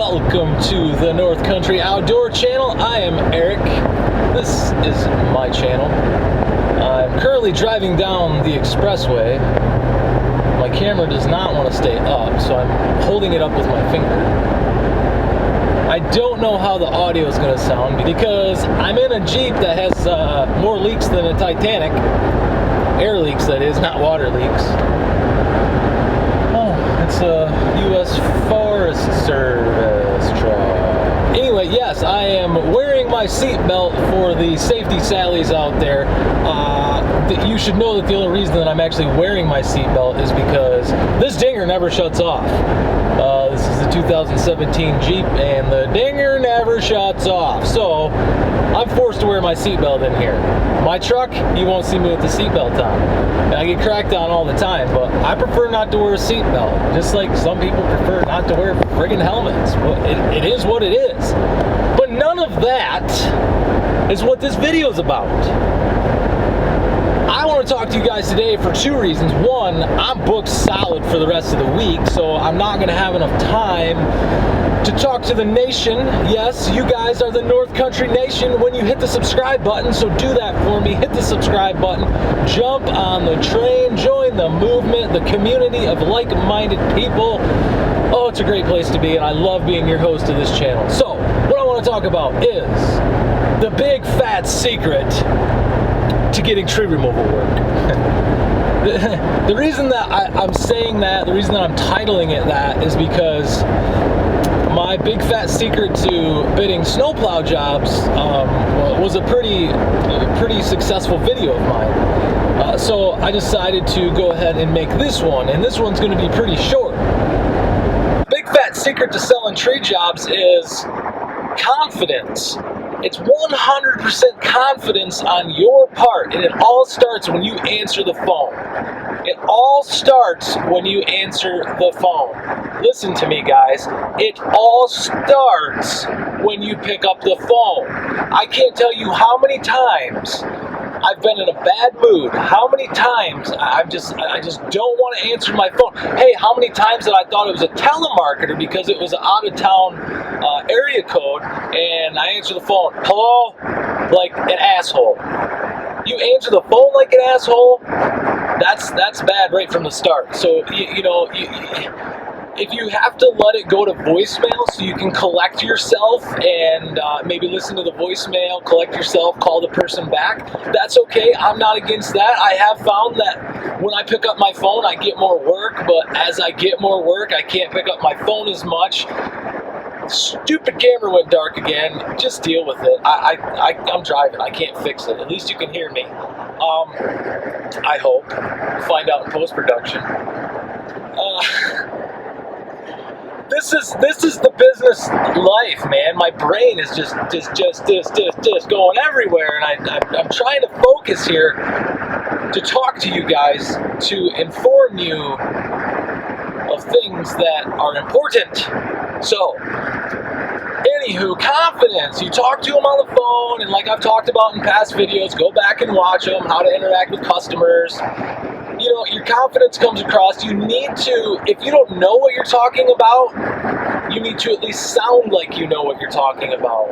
Welcome to the North Country Outdoor Channel. I am Eric. This is my channel. I'm currently driving down the expressway. My camera does not want to stay up, so I'm holding it up with my finger. I don't know how the audio is going to sound because I'm in a Jeep that has more leaks than a Titanic. Air leaks, that is, not water leaks. It's a U.S. Forest Service truck. Anyway, yes, I am wearing my seatbelt for the safety sallies out there. You should know that the only reason that I'm actually wearing my seatbelt is because this dinger never shuts off. This is the 2017 Jeep, and the dinger never shuts off. So I'm forced to wear my seatbelt in here. My truck, you won't see me with the seatbelt on. And I get cracked on all the time, but I prefer not to wear a seatbelt. Just like some people prefer not to wear friggin' helmets. Well, it is what it is. But none of that is what this video is about. I want to talk to you guys today for two reasons. One, I'm booked solid for the rest of the week, so I'm not going to have enough time to talk to the nation. Yes, you guys are the North Country Nation when you hit the subscribe button, so do that for me. Hit the subscribe button, jump on the train, join the movement, the community of like-minded people. Oh, it's a great place to be, and I love being your host of this channel. So, what I want to talk about is the big fat secret to getting tree removal work. The reason that I'm saying that, the reason that I'm titling it that, is because my big fat secret to bidding snowplow jobs was a pretty successful video of mine. So I decided to go ahead and make this one, and this one's going to be pretty short. Big fat secret to selling tree jobs is confidence. It's 100% confidence on your part, and it all starts when you answer the phone. It all starts when you answer the phone. Listen to me, guys. It all starts when you pick up the phone. I can't tell you how many times I've been in a bad mood. How many times I just don't want to answer my phone. Hey, how many times that I thought it was a telemarketer because it was an out-of-town area code, and I answer the phone. Hello? Like an asshole. You answer the phone like an asshole, that's bad right from the start. So, if you have to let it go to voicemail so you can collect yourself and maybe listen to the voicemail, collect yourself, call the person back, that's okay. I'm not against that. I have found that when I pick up my phone, I get more work, but as I get more work, I can't pick up my phone as much. Stupid camera went dark again. Just deal with it. I'm driving. I can't fix it. At least you can hear me. I hope. Find out in post-production. This is the business life, man. My brain is just going everywhere, and I'm trying to focus here to talk to you guys, to inform you of things that are important. So, anywho, confidence. You talk to them on the phone, and like I've talked about in past videos, go back and watch them, how to interact with customers. Your confidence comes across. You need to, if you don't know what you're talking about, you need to at least sound like you know what you're talking about.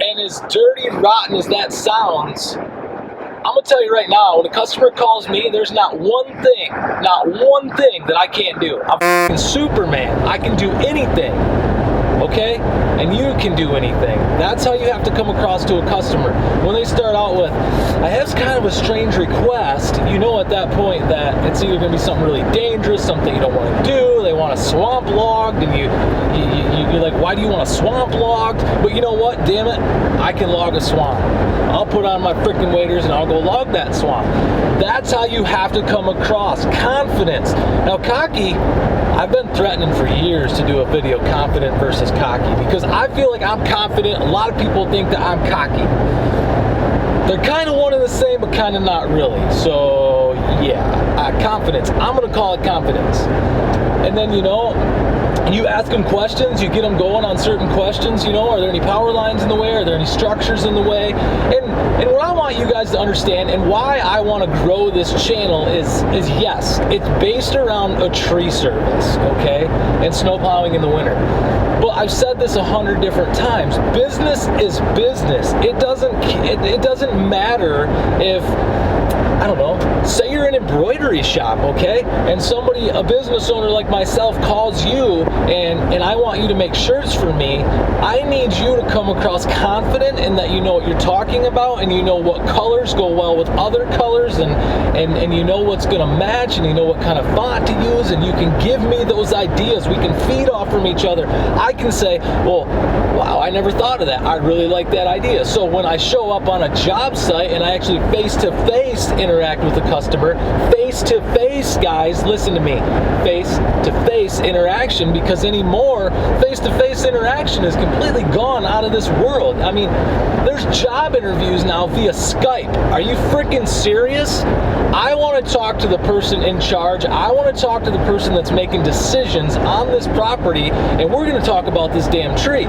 And as dirty and rotten as that sounds, I'm going to tell you right now, when a customer calls me, there's not one thing that I can't do. I'm f***ing Superman. I can do anything. Okay? And you can do anything. That's how you have to come across to a customer. When they start out with, I have kind of a strange request, you know at that point that it's either going to be something really dangerous, something you don't want to do, they want a swamp logged, and you're like, why do you want a swamp logged? But you know what? Damn it, I can log a swamp. I'll put on my freaking waders and I'll go log that swamp. That's how you have to come across. Confidence. Now, cocky, I've been threatening for years to do a video, confident versus cocky, because I feel like I'm confident. A lot of people think that I'm cocky. They're kind of one and the same, but kind of not really. So, yeah, confidence. I'm going to call it confidence. And then, you ask them questions, you get them going on certain questions, you know, are there any power lines in the way? Are there any structures in the way? And what I want you guys to understand and why I want to grow this channel is yes, it's based around a tree service, okay? And snow plowing in the winter. But I've said this 100 different times. Business is business. It doesn't matter if, I don't know, say you're an embroidery shop, okay? And somebody, a business owner like myself, calls you and I want you to make shirts for me. I need you to come across confident in that you know what you're talking about and you know what colors go well with other colors and you know what's gonna match and you know what kind of font to use and you can give me those ideas. We can feed off from each other. I can say, well, wow, I never thought of that. I really like that idea. So when I show up on a job site and I actually face-to-face interact with the customer, face-to-face, guys, listen to me, face-to-face interaction, because anymore, face-to-face interaction is completely gone out of this world. I mean, there's job interviews now via Skype. Are you freaking serious? I want to talk to the person in charge. I want to talk to the person that's making decisions on this property, and we're going to talk about this damn tree.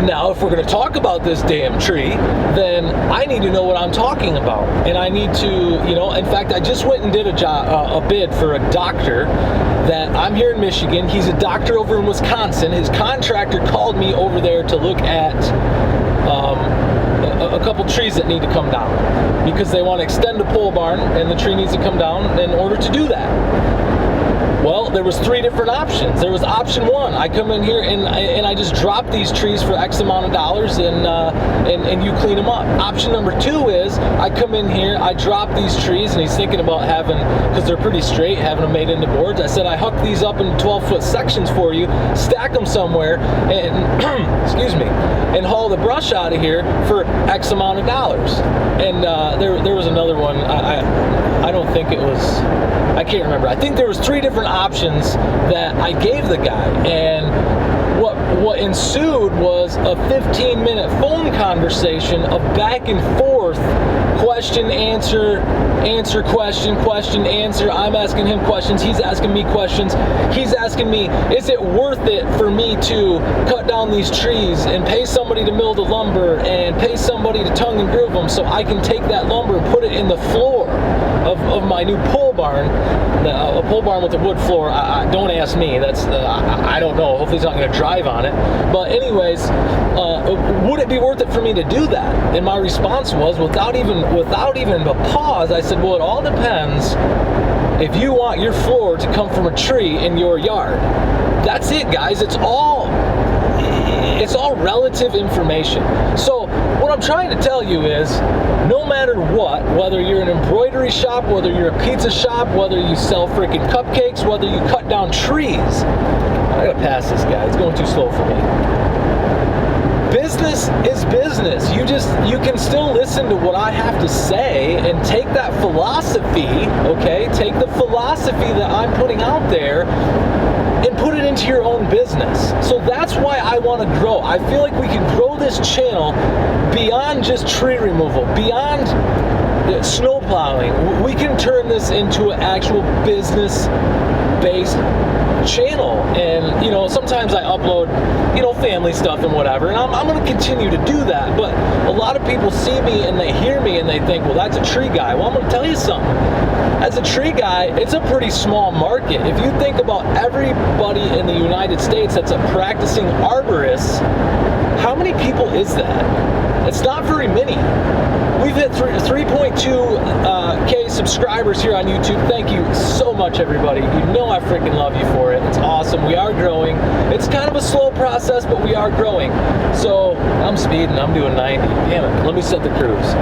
Now, if we're going to talk about this damn tree, then I need to know what I'm talking about. And I need to, you know, in fact, I just went and did a bid for a doctor that I'm here in Michigan. He's a doctor over in Wisconsin. His contractor called me over there to look at a couple trees that need to come down because they want to extend a pole barn and the tree needs to come down in order to do that. Well, there was 3 different options. There was option 1. I come in here and I just drop these trees for X amount of dollars and you clean them up. Option number 2 is I come in here, I drop these trees, and he's thinking about having, because they're pretty straight, having them made into boards. I said I hook these up in 12-foot sections for you, stack them somewhere, and excuse me, and haul the brush out of here for X amount of dollars. And there was another one. I don't think it was, I can't remember. I think there was 3 different options that I gave the guy, and what ensued was a 15-minute phone conversation of back and forth, question, answer, question, answer. I'm asking him questions, he's asking me questions. He's asking me, is it worth it for me to cut down these trees and pay somebody to mill the lumber and pay somebody to tongue and groove them so I can take that lumber and put it in the floor of my new pole barn, a pole barn with a wood floor. Don't ask me. That's I don't know. Hopefully he's not going to drive on it. But anyways, would it be worth it for me to do that? And my response was, without even a pause, I said, well, it all depends if you want your floor to come from a tree in your yard. That's it, guys. It's all relative information. So what I'm trying to tell you is, no matter what, whether you're an embroidery shop, whether you're a pizza shop, whether you sell freaking cupcakes, whether you cut down trees, I gotta pass this guy, it's going too slow for me. Business is business. You can still listen to what I have to say and take that philosophy, okay? Take the philosophy that I'm putting out there and put it into your own business. So that's why I want to grow. I feel like we can grow this channel beyond just tree removal, beyond snow plowing. We can turn this into an actual business-based channel. And, you know, sometimes I upload, you know, family stuff and whatever, and I'm going to continue to do that. But a lot of people see me and they hear me and they think, well, that's a tree guy. Well, I'm going to tell you something. As a tree guy, it's a pretty small market. If you think about everybody in the United States that's a practicing arborist, how many people is that? It's not very many. We've hit 3.2K subscribers here on YouTube. Thank you so much, everybody. You know I freaking love you for it. It's awesome. We are growing. It's kind of a slow process, but we are growing. So I'm speeding. I'm doing 90. Damn it. Let me set the cruise.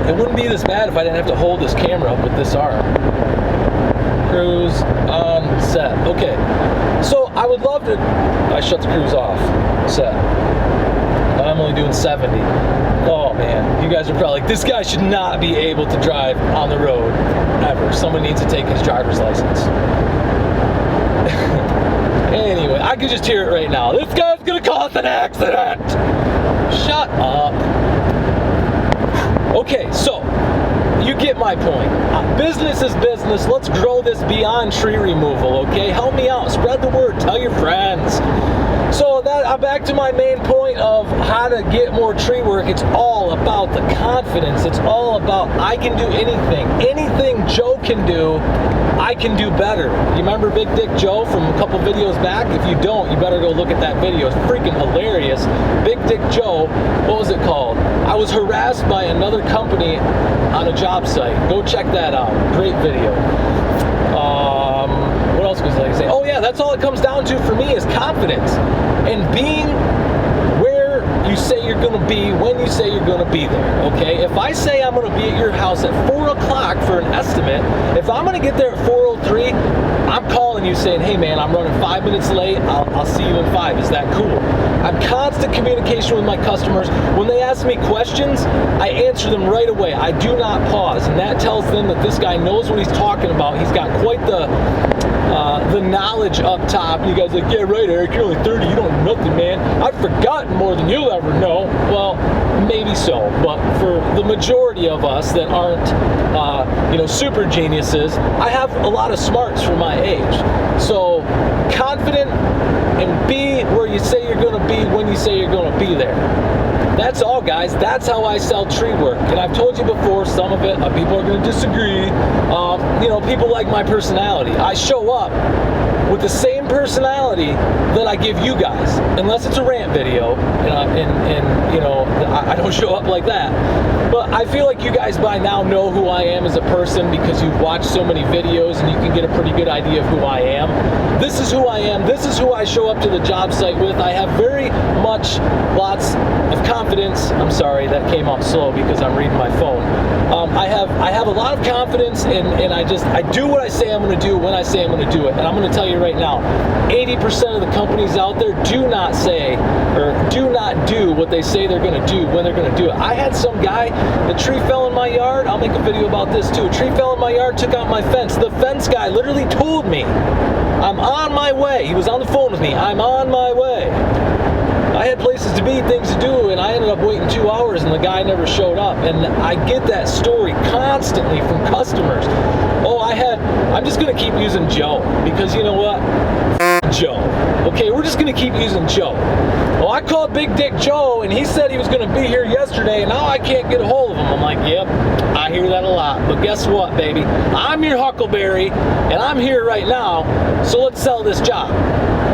It wouldn't be this bad if I didn't have to hold this camera up with this arm. Cruise on set. Okay. So I would love to... I shut the cruise off. Set. I'm only doing 70. Oh man, you guys are probably like, this guy should not be able to drive on the road ever. Someone needs to take his driver's license. Anyway, I can just hear it right now. This guy's gonna cause an accident. Shut up. Okay, so you get my point. Business is business. Let's grow this beyond tree removal, okay? Help me out. Spread the word. Tell your friends. So I'm back to my main point of how to get more tree work. It's all about the confidence. It's all about I can do anything. Anything Joe can do, I can do better. You remember Big Dick Joe from a couple videos back? If you don't, you better go look at that video. It's freaking hilarious. Big Dick Joe, what was it called? I was harassed by another company on a job site. Go check that out. Great video. What else was I going to say? Oh yeah, that's all it comes down to for me is confidence. And being where you say you're going to be when you say you're going to be there, okay? If I say I'm going to be at your house at 4 o'clock for an estimate, if I'm going to get there at 4:03, I'm calling you saying, hey man, I'm running 5 minutes late, I'll see you in 5. Is that cool? I'm constant communication with my customers. When they ask me questions, I answer them right away. I do not pause, and that tells them that this guy knows what he's talking about. He's got quite the knowledge up top. And you guys are like, yeah, right, Eric, you're only 30, you don't know nothing, man. I've forgotten more than you'll ever know. Well, maybe so, but for the majority of us that aren't, super geniuses, I have a lot of smarts for my age. So, confident and be where you say you're going to be when you say you're going to be there. That's all, guys. That's how I sell tree work. And I've told you before, some of it, people are going to disagree. People like my personality. I show up with the same personality that I give you guys, unless it's a rant video, I don't show up like that. But I feel like you guys by now know who I am as a person because you've watched so many videos and you can get a pretty good idea of who I am. This is who I am. This is who I show up to the job site with. I have very much lots of confidence. I'm sorry, that came out slow because I'm reading my phone. I have a lot of confidence and I do what I say I'm going to do when I say I'm going to do it. And I'm going to tell you right now, 80% of the companies out there do not say or do not do what they say they're going to do when they're going to do it. I had some guy, the tree fell in my yard. I'll make a video about this too. A tree fell in my yard, took out my fence. The fence guy literally told me, I'm on my way. He was on the phone with me. I'm on my way. I had places to be, things to do, and I ended up waiting 2 hours and the guy never showed up. And I get that story constantly from customers. I'm just going to keep using Joe because you know what? Joe. Okay, we're just going to keep using Joe. Well, I called Big Dick Joe and he said he was going to be here yesterday and now I can't get a hold of him. I'm like, yep, I hear that a lot. But guess what, baby? I'm your Huckleberry and I'm here right now, so let's sell this job.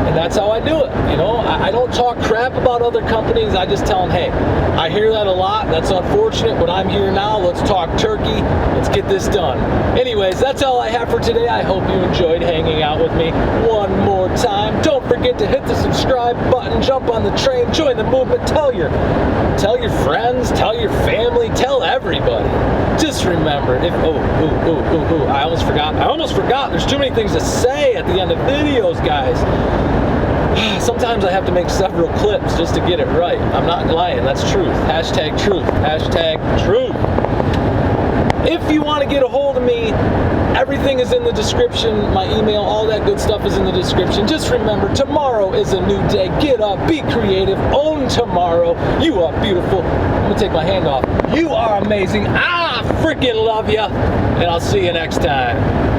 And that's how I do it. I don't talk crap about other companies. I just tell them, hey, I hear that a lot. That's unfortunate, but I'm here now. Let's talk turkey. Let's get this done. Anyways, that's all I have for today. I hope you enjoyed hanging out with me one more time. Don't forget to hit the subscribe button, jump on the train, join the movement, tell your friends, tell your family, tell everybody. Just remember, I almost forgot. There's too many things to say at the end of videos, guys. Sometimes I have to make several clips just to get it right. I'm not lying, that's truth. Hashtag truth. Hashtag truth. If you want to get a hold of me, everything is in the description. My email, all that good stuff is in the description. Just remember, tomorrow is a new day. Get up, be creative, own tomorrow. You are beautiful. I'm going to take my hand off. You are amazing. I freaking love you. And I'll see you next time.